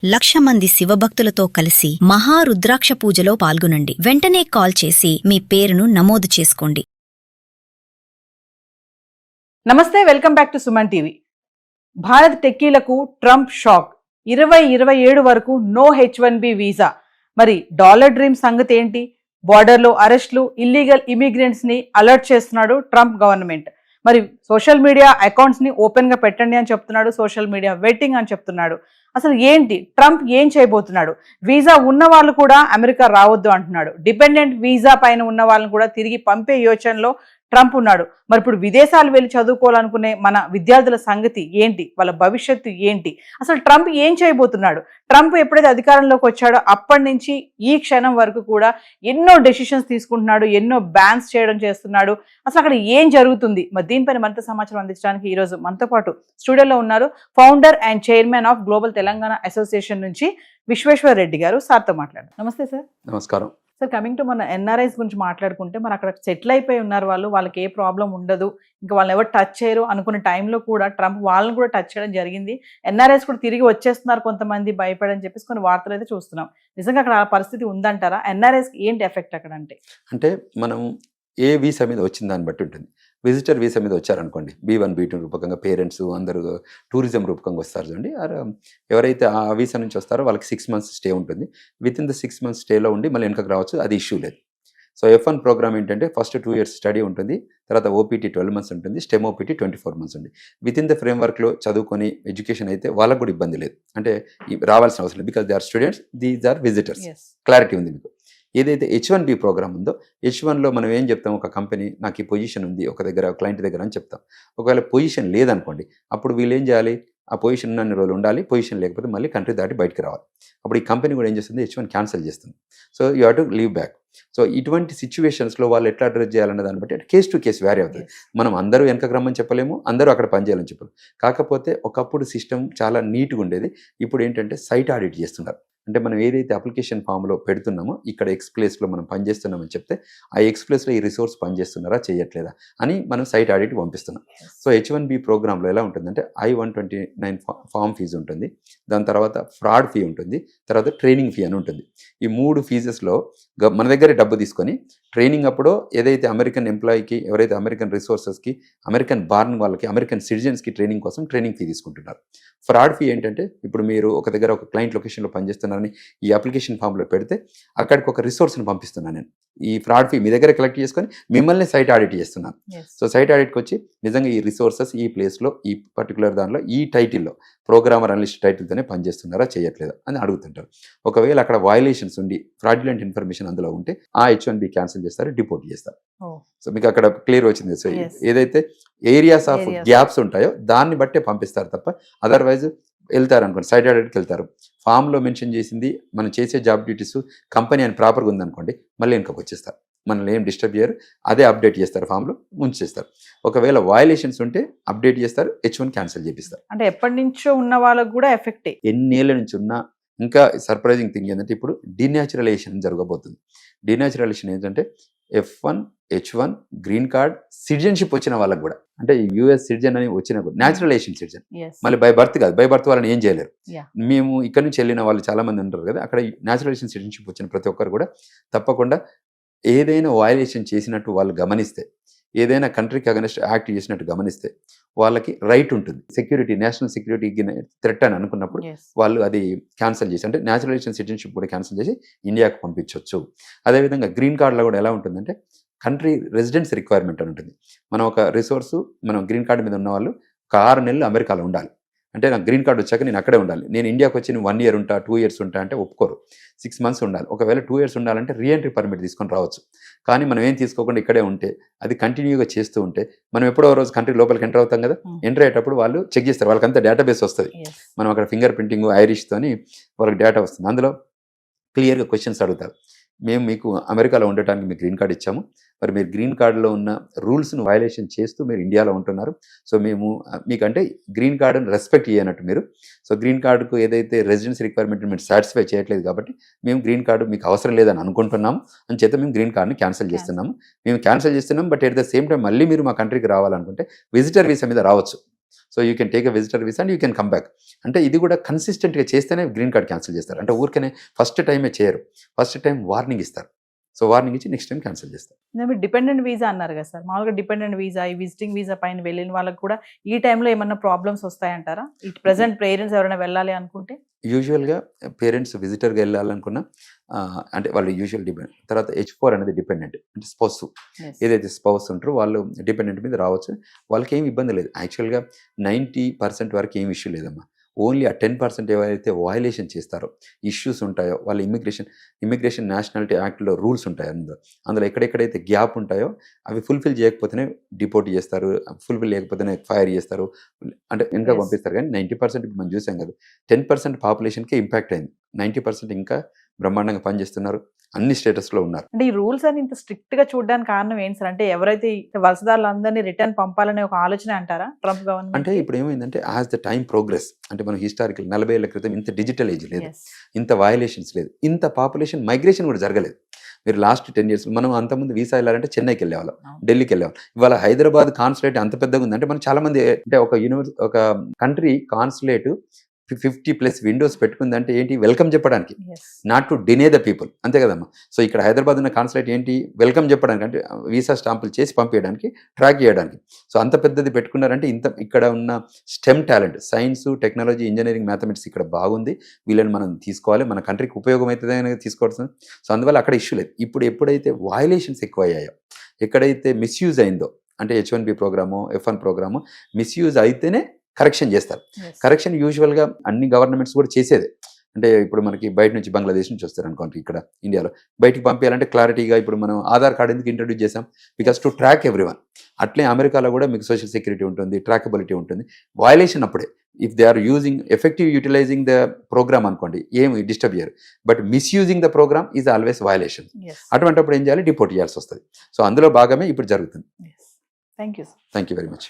1,00,000 మంది శివభక్తులతో కలిసి మహారుద్రాక్ష పూజలో పాల్గొనండి. వెంటనే కాల్ చేసి మీ పేరును నమోదు చేసుకోండి. నమస్తే, welcome back to Suman TV. Bharat టెక్కీలకు ట్రంప్ షాక్. 2027 వరకు నో H1B వీసా. మరి డాలర్ డ్రీమ్ సంగతి ఏంటి? బార్డర్లో అరెస్టులు, ఇల్లీగల్ ఇమిగ్రెంట్స్ ని అలర్ట్ చేస్తున్నాడు ట్రంప్ గవర్నమెంట్. మరి సోషల్ మీడియా అకౌంట్స్ ని ఓపెన్ గా పెట్టండి అని చెప్తున్నాడు, సోషల్ మీడియా వెట్టింగ్ అని చెప్తున్నాడు. అసలు ఏంటి ట్రంప్ ఏం చేయబోతున్నాడు? వీసా ఉన్న వాళ్ళు కూడా అమెరికా రావద్దు అంటున్నాడు. డిపెండెంట్ వీసా పైన ఉన్న వాళ్ళని కూడా తిరిగి పంపే యోచనలో ట్రంప్ ఉన్నాడు. మరి ఇప్పుడు విదేశాలు వెళ్ళి చదువుకోవాలనుకునే మన విద్యార్థుల సంగతి ఏంటి? వాళ్ళ భవిష్యత్తు ఏంటి? అసలు ట్రంప్ ఏం చేయబోతున్నాడు? ట్రంప్ ఎప్పుడైతే అధికారంలోకి వచ్చాడో అప్పటి నుంచి ఈ క్షణం వరకు కూడా ఎన్నో డెసిషన్స్ తీసుకుంటున్నాడు, ఎన్నో బ్యాన్స్ చేస్తున్నాడు. అసలు అక్కడ ఏం జరుగుతుంది? మరి దీనిపైన మరింత సమాచారం అందించడానికి ఈరోజు మనతో పాటు స్టూడియోలో ఉన్నారు founder and chairman of global Telangana association నుంచి విశ్వేశ్వర్ రెడ్డి గారు. సార్తో మాట్లాడారు. నమస్తే సార్. నమస్కారం సార్. కమింగ్ టు మన ఎన్ఆర్ఐస్ గురించి మాట్లాడుకుంటే, మరి అక్కడ సెటిల్ అయిపోయి ఉన్నారు వాళ్ళకి ఏ ప్రాబ్లం ఉండదు, ఇంకా వాళ్ళని ఎవరు టచ్ చేయరు అనుకునే టైంలో కూడా ట్రంప్ వాళ్ళని కూడా టచ్ చేయడం జరిగింది. ఎన్ఆర్ఐస్ కూడా తిరిగి వచ్చేస్తున్నారు కొంతమంది భయపడని చెప్పేసి కొన్ని వార్తలు అయితే చూస్తున్నాం. నిజంగా అక్కడ ఆ పరిస్థితి ఉందంటారా? ఎన్ఆర్ఐస్కి ఏంటి ఎఫెక్ట్ అక్కడ? అంటే మనం ఏ వీసా మీద వచ్చిన దాన్ని బట్టి ఉంటుంది. విజిటర్ వీసా మీద వచ్చారనుకోండి, B1 B2 రూపకంగా పేరెంట్స్ అందరూ టూరిజం రూపకంగా వస్తారు చూడండి. ఎవరైతే ఆ వీసా నుంచి వస్తారో వాళ్ళకి 6 months స్టే ఉంటుంది. విత్ ఇన్ ద 6 months స్టేలో ఉండి మళ్ళీ వెనకకు రావచ్చు, అది ఇష్యూ లేదు. సో F1 ప్రోగ్రామ్ ఏంటంటే ఫస్ట్ 2 years స్టడీ ఉంటుంది, తర్వాత OPT 12 months ఉంటుంది, స్టెమ్ OPT 24 months ఉంది. విత్ ఇన్ ద ఫ్రేమ్వర్క్లో చదువుకొని ఎడ్యుకేషన్ అయితే వాళ్ళకు కూడా ఇబ్బంది లేదు, అంటే రావాల్సిన అవసరం లేదు. Because they are students, these are visitors. Clarity ఉంది మీకు. ఏదైతే H1B ప్రోగ్రామ్ ఉందో, H1లో మనం ఏం చెప్తాం, ఒక కంపెనీ నాకు ఈ పొజిషన్ ఉంది ఒక దగ్గర, క్లయింట్ దగ్గర అని చెప్తాం. ఒకవేళ పొజిషన్ లేదనుకోండి, అప్పుడు వీళ్ళు ఏం చేయాలి, ఆ పొజిషన్ ఉన్న రోజులు ఉండాలి, పొజిషన్ లేకపోతే మళ్ళీ కంట్రీ దాటి బయటకు రావాలి. అప్పుడు ఈ కంపెనీ కూడా ఏం చేస్తుంది, H1 క్యాన్సిల్ చేస్తుంది. So you have to leave back. So ఇటువంటి సిచ్యువేషన్స్లో వాళ్ళు ఎట్లా అడ్రస్ చేయాలన్న దాన్ని బట్టి కేస్ టు కేస్ వ్యారీ అవుతుంది. మనం అందరూ వెనకకు రమ్మని చెప్పలేము, అందరూ అక్కడ పనిచేయాలని చెప్పలేము. కాకపోతే ఒకప్పుడు సిస్టమ్ చాలా నీట్గా ఉండేది. ఇప్పుడు ఏంటంటే సైట్ ఆడిట్ చేస్తున్నారు. అంటే మనం ఏదైతే అప్లికేషన్ ఫామ్లో పెడుతున్నామో, ఇక్కడ ఎక్స్ ప్లేస్లో మనం పనిచేస్తున్నామని చెప్తే, ఆ ఎక్స్ ప్లేస్లో ఈ రిసోర్స్ పనిచేస్తున్నారా చేయట్లేదా అని మనం సైట్ ఆడిట్ పంపిస్తున్నాం. సో H1B ప్రోగ్రాంలో ఎలా ఉంటుందంటే I-129 ఫామ్ ఫీజు ఉంటుంది, దాని తర్వాత ఫ్రాడ్ ఫీ ఉంటుంది, తర్వాత ట్రైనింగ్ ఫీ అని ఉంటుంది. ఈ 3 ఫీజెస్లో మన దగ్గరే డబ్బు తీసుకొని ట్రైనింగ్ అప్పుడు ఏదైతే అమెరికన్ ఎంప్లాయీకి, ఎవరైతే అమెరికన్ రిసోర్సెస్కి, అమెరికన్ బార్న్ వాళ్ళకి, అమెరికన్ సిటిజన్స్కి ట్రైనింగ్ కోసం ట్రైనింగ్ ఫీ తీసుకుంటున్నారు. ఫ్రాడ్ ఫీ ఏంటంటే, ఇప్పుడు మీరు ఒక దగ్గర ఒక క్లయింట్ లొకేషన్లో పనిచేస్తున్నారని ఈ అప్లికేషన్ ఫామ్లో పెడితే అక్కడికి ఒక రిసోర్స్ని పంపిస్తున్నాను నేను. ఈ ఫ్రాడ్ ఫీ మీ దగ్గర కలెక్ట్ చేసుకొని మిమ్మల్ని సైట్ ఆడిట్ చేస్తున్నాను. సో సైట్ ఆడిట్కి వచ్చి నిజంగా ఈ రిసోర్సెస్ ఈ ప్లేస్లో, ఈ పర్టికులర్ దానిలో, ఈ టైటిల్లో, ప్రోగ్రామర్ అనలిస్ట్ టైటిల్తోనే పనిచేస్తున్నారా చేయట్లేదా అని అడుగుతుంటారు. ఒకవేళ అక్కడ వయలేషన్స్ ఉండి ఫ్రాడ్యులెంట్ ఇన్ఫర్మేషన్ అందులో ఉంటే ఆ H1B క్యాన్సిల్ చేస్తారు, డిపోర్ట్ చేస్తారు. సో మీకు అక్కడ క్లియర్ వచ్చింది. సో ఏదైతే ఏరియాస్ ఆఫ్ గ్యాప్స్ ఉంటాయో దాన్ని బట్టే పంపిస్తారు తప్ప అదర్వైజ్ వెళ్తారు అనుకోండి, సైట్ ఆడిట్కి వెళ్తారు, ఫామ్లో మెన్షన్ చేసింది మనం చేసే జాబ్ డ్యూటీస్ కంపెనీ అని ప్రాపర్గా ఉందనుకోండి, మళ్ళీ వెనకకు వచ్చేస్తారు, మనల్ని ఏం డిస్టర్బ్ చేయరు, అదే అప్డేట్ చేస్తారు, ఫామ్లో ఉంచేస్తారు. ఒకవేళ వయలేషన్స్ ఉంటే అప్డేట్ చేస్తారు, H1 క్యాన్సిల్ చేపిస్తారు. అంటే ఎప్పటి నుంచో ఉన్న వాళ్ళకు కూడా ఎఫెక్టే. ఎన్నేళ్ళ నుంచి ఉన్నా. ఇంకా సర్ప్రైజింగ్ థింగ్ ఏంటంటే ఇప్పుడు డిన్యాచురలైజేషన్ జరగబోతుంది. డిన్యాచురలైజేషన్ ఏంటంటే F1, H1, green card, citizenship వచ్చిన వాళ్ళకి కూడా, అంటే US సిటిజన్ అని వచ్చిన కూడా న్యాచురలైజేషన్ సిటిజన్, మళ్ళీ బై బర్త్ కాదు, బై బర్త్ వాళ్ళని ఏం చేయలేరు. మేము ఇక్కడ నుంచి వెళ్ళిన వాళ్ళు చాలా మంది ఉంటారు కదా, అక్కడ న్యాచురలైజేషన్ సిటిజన్షిప్ వచ్చిన ప్రతి ఒక్కరు కూడా తప్పకుండా ఏదైనా వయలేషన్ చేసినట్టు వాళ్ళు గమనిస్తే, ఏదైనా కంట్రీకి అగెన్స్ట్ యాక్ట్ చేసినట్టు గమనిస్తే వాళ్ళకి రైట్ ఉంటుంది. సెక్యూరిటీ, నేషనల్ సెక్యూరిటీకి థ్రెట్ అని అనుకున్నప్పుడు వాళ్ళు అది క్యాన్సిల్ చేసి, అంటే న్యాచురలైజేషన్ సిటిజన్షిప్ కూడా క్యాన్సిల్ చేసి ఇండియాకు పంపించవచ్చు. అదేవిధంగా గ్రీన్ కార్డులో కూడా ఎలా ఉంటుందంటే కంట్రీ రెసిడెన్స్ రిక్వైర్మెంట్ అని ఉంటుంది. మనం ఒక రిసోర్సు, మనం గ్రీన్ కార్డు మీద ఉన్న వాళ్ళు ఒక 6 నెలలు అమెరికాలో ఉండాలి. అంటే నాకు గ్రీన్ కార్డు వచ్చాక నేను అక్కడే ఉండాలి. నేను ఇండియాకి వచ్చి 1 year ఉంటా, 2 years ఉంటా అంటే ఒప్పుకోరు. 6 months ఉండాలి. ఒకవేళ 2 years ఉండాలంటే రీఎంట్రీ పర్మిట్ తీసుకొని రావచ్చు. కానీ మనం ఏం తీసుకోకుండా ఇక్కడే ఉంటే, అది కంటిన్యూగా చేస్తూ ఉంటే, మనం ఎప్పుడో రోజు కంట్రీ లోపలికి ఎంటర్ అవుతాం కదా, ఎంటర్ అయ్యేటప్పుడు వాళ్ళు చెక్ చేస్తారు, వాళ్ళకంతా డేటాబేస్ వస్తుంది. మనం అక్కడ ఫింగర్ ప్రింటింగ్, ఐరిష్తోని వాళ్ళకి డేటా వస్తుంది. అందులో క్లియర్గా క్వశ్చన్స్ అడుగుతారు. మేము మీకు అమెరికాలో ఉండటానికి మీకు గ్రీన్ కార్డు ఇచ్చాము, మరి మీరు గ్రీన్ కార్డులో ఉన్న రూల్స్ను వయలేషన్ చేస్తూ మీరు ఇండియాలో ఉంటున్నారు. సో మేము మీకంటే గ్రీన్ కార్డుని రెస్పెక్ట్ చేయనట్టు మీరు. సో గ్రీన్ కార్డుకు ఏదైతే రెసిడెన్స్ రిక్వైర్మెంట్ మీరు సాటిస్ఫై చేయట్లేదు కాబట్టి మేము గ్రీన్ కార్డు మీకు అవసరం లేదని అనుకుంటున్నాము అని చేత మేము గ్రీన్ కార్డుని క్యాన్సిల్ చేస్తున్నాం. But at the same time మళ్ళీ మీరు మా కంట్రీకి రావాలనుకుంటే విజిటర్ వీసా మీద రావచ్చు. So you can take a visitor visa and you can come back. అంటే ఇది కూడా కన్సిస్టెంట్గా చేస్తేనే గ్రీన్ కార్డ్ క్యాన్సిల్ చేస్తారు. అంటే ఊరికనే ఫస్ట్ టైమే చేయరు, ఫస్ట్ టైం వార్నింగ్ ఇస్తారు. సో వార్నింగ్ ఇచ్చి నెక్స్ట్ టైం క్యాన్సిల్ చేస్తారు. మీరు డిపెండెంట్ వీసా అన్నారు కదా సార్, మామూలుగా డిపెండెంట్ వీసా ఈ విజిటింగ్ వీసా పైన వెళ్ళిన వాళ్ళకి కూడా ఈ టైంలో ఏమన్నా ప్రాబ్లమ్స్ వస్తాయంటారా? ఇటు ప్రెసెంట్ పేరెంట్స్ ఎవరైనా వెళ్ళాలి అనుకుంటే యూజువల్గా పేరెంట్స్ విజిటర్గా వెళ్ళాలనుకున్నా అంటే వాళ్ళు యూజువల్ డిపెండ్, తర్వాత H4 అనేది డిపెండెంట్, అంటే స్పౌస్ ఏదైతే స్పౌస్ ఉంటారో వాళ్ళు డిపెండెంట్ మీద రావచ్చు. వాళ్ళకి ఏమి ఇబ్బంది లేదు. యాక్చువల్గా 90% వరకు ఏమి ఇష్యూ లేదమ్మా. ఓన్లీ ఆ 10% ఎవరైతే వయలేషన్ చేస్తారో, ఇష్యూస్ ఉంటాయో, వాళ్ళ ఇమిగ్రేషన్ నేషనాలిటీ యాక్ట్లో రూల్స్ ఉంటాయి. అందులో ఎక్కడెక్కడైతే గ్యాప్ ఉంటాయో అవి ఫుల్ఫిల్ చేయకపోతేనే డిపోర్ట్ చేస్తారు, ఫుల్ఫిల్ చేయకపోతేనే ఫైర్ చేస్తారు, అంటే ఇంకా పంపిస్తారు. కానీ 90% ఇప్పుడు మనం చూసాం కదా, 10% పాపులేషన్కే ఇంపాక్ట్ అయింది. 90% ఇంకా బ్రహ్మాండంగా పనిచేస్తున్నారు, అన్ని స్టేటస్లో ఉన్నారు. అంటే ఈ రూల్స్ అని ఇంత స్ట్రిక్ట్ గా చూడడానికి కారణం ఏంటి సార్? అంటే ఎవరైతే వలసదారులందరినీ రిటర్న్ పంపాలనే ఒక ఆలోచన అంటారా ట్రంప్ గవర్నమెంట్? అంటే ఇప్పుడు ఏమైందంటే యాజ్ ద టైం ప్రోగ్రెస్, అంటే మనం హిస్టారికల్ 40 ఏళ్ల క్రితం ఇంత డిజిటల్ ఏజ్ లేదు, ఇంత వయలేషన్స్ లేదు, ఇంత పాపులేషన్ మైగ్రేషన్ కూడా జరగలేదు. మీరు లాస్ట్ 10 years మనం అంతకుముందు వీసా వెళ్ళాలంటే చెన్నైకి వెళ్ళేవాళ్ళం, ఢిల్లీకి వెళ్ళేవాళ్ళం. ఇవాళ హైదరాబాద్ కాన్సులేట్ అంత పెద్దగా ఉంది. అంటే మనం చాలా మంది, అంటే ఒక కంట్రీ కాన్సులేట్ 50+ విండోస్ పెట్టుకుందంటే ఏంటి? వెల్కమ్ చెప్పడానికి, నాట్ టు డినే ద పీపుల్, అంతే కదమ్మా. సో ఇక్కడ హైదరాబాద్ ఉన్న కాన్సులేట్ ఏంటి? వెల్కమ్ చెప్పడానికి, అంటే వీసా స్టాంపులు చేసి పంపించడానికి, ట్రాక్ చేయడానికి. సో అంత పెద్దది పెట్టుకున్నారంటే ఇక్కడ ఉన్న stem talent, science, technology, engineering, mathematics ఇక్కడ బాగుంది, వీళ్ళని మనం తీసుకోవాలి, మన కంట్రీకి ఉపయోగం అవుతుంది అనేది తీసుకోవాల్సింది. సో అందువల్ల అక్కడ ఇష్యూ లేదు. ఇప్పుడు ఎప్పుడైతే వయలేషన్స్ ఎక్కువ అయ్యాయో, ఎక్కడైతే మిస్యూజ్ అయిందో, అంటే H1B programme, F1 programme misuse అయితేనే కరెక్షన్ చేస్తారు. కరెక్షన్ యూజువల్గా అన్ని గవర్నమెంట్స్ కూడా చేసేదే. అంటే ఇప్పుడు మనకి బయట నుంచి బంగ్లాదేశ్ నుంచి వస్తారు అనుకోండి, ఇక్కడ ఇండియాలో బయటికి పంపించాలంటే క్లారిటీగా ఇప్పుడు మనం ఆధార్ కార్డు ఎందుకు ఇంట్రడ్యూస్ చేసాం? Because to track everyone. అట్లే అమెరికాలో కూడా మీకు సోషల్ సెక్యూరిటీ ఉంటుంది, ట్రాకబిలిటీ ఉంటుంది. వయలేషన్ అప్పుడే, if they are using effective utilising the programme అనుకోండి, ఏమి డిస్టర్బ్ చేయరు. But misusing the programme is always violation. అటువంటిప్పుడు ఏం చేయాలి? డిపోర్ట్ చేయాల్సి వస్తుంది. సో అందులో భాగమే ఇప్పుడు జరుగుతుంది. Thank you thank you very much.